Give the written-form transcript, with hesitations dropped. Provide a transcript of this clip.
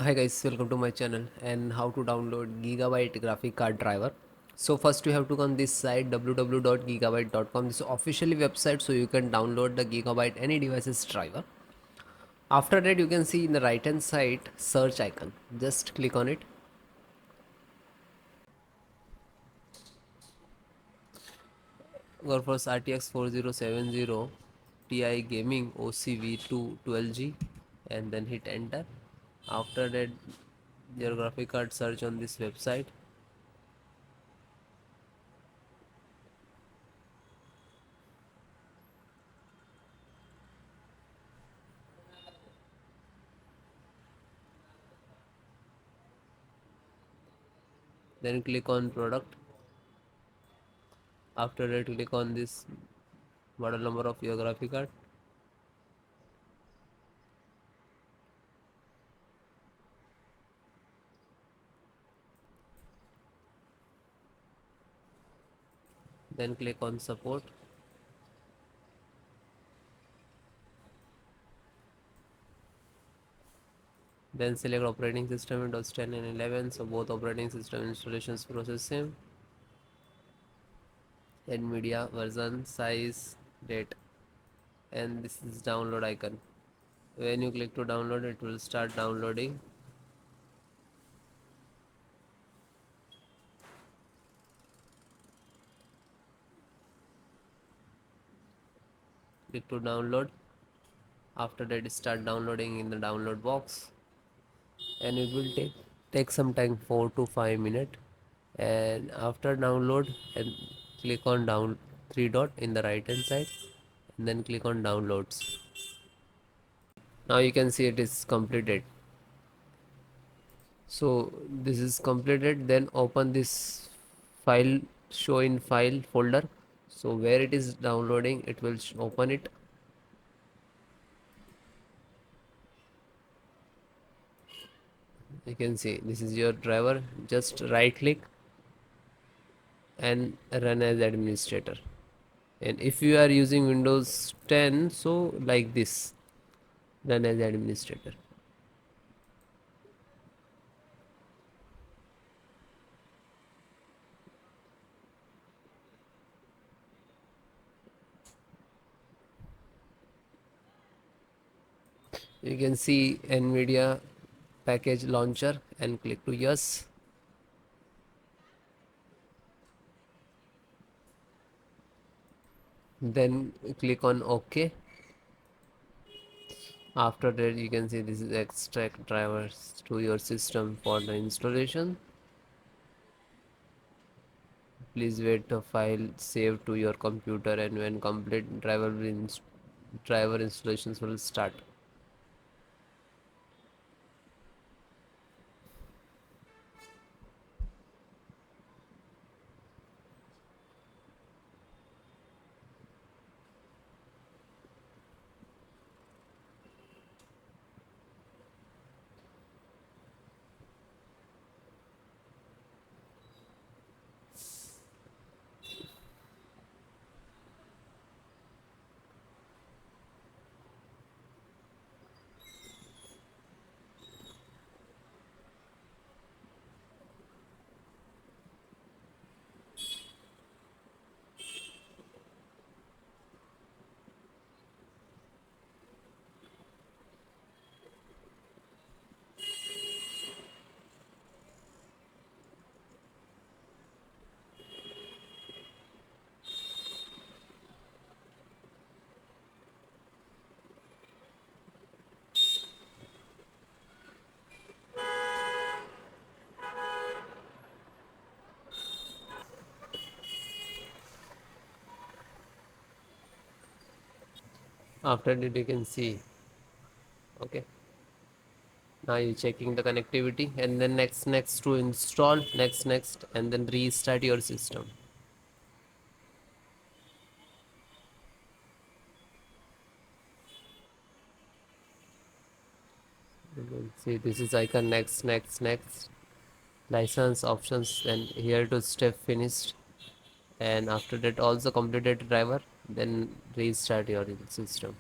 Hi guys, welcome to my channel and how to download Gigabyte graphic card driver. So first you have to go on this site www.gigabyte.com. This is officially website, so you can download the Gigabyte any devices driver. After that you can see in the right hand side search icon. Just click on it. GeForce RTX 4070 Ti Gaming OCV2 12G and then hit enter. After that your graphic card search on this website. Then click on product. After that click on this model number of your graphic card. Then click on support. Then select operating system Windows 10 and 11. So both operating system installations process same. NVIDIA version, size, date, and this is download icon. When you click to download, it will start downloading. Click to download. After that, start downloading in the download box, and it will take some time, 4 to 5 minutes. And after download, and click on down three dot in the right hand side, and then click on downloads. Now you can see it is completed. So this is completed. Then open this file, show in file folder. So where it is downloading, it will open it. You can see this is your driver. Just right click and run as administrator. And if you are using Windows 10, so like this, run as administrator. You can see NVIDIA package launcher and click to yes. Then click on OK. After that you can see this is extract drivers to your system for the installation. Please wait the file save to your computer, and when complete driver installations will start. After that you can see, okay, now you're checking the connectivity, and then next to install, next, and then restart your system. You can see this is icon next, license options, and here to step finished. And after that also completed driver, then restart your system.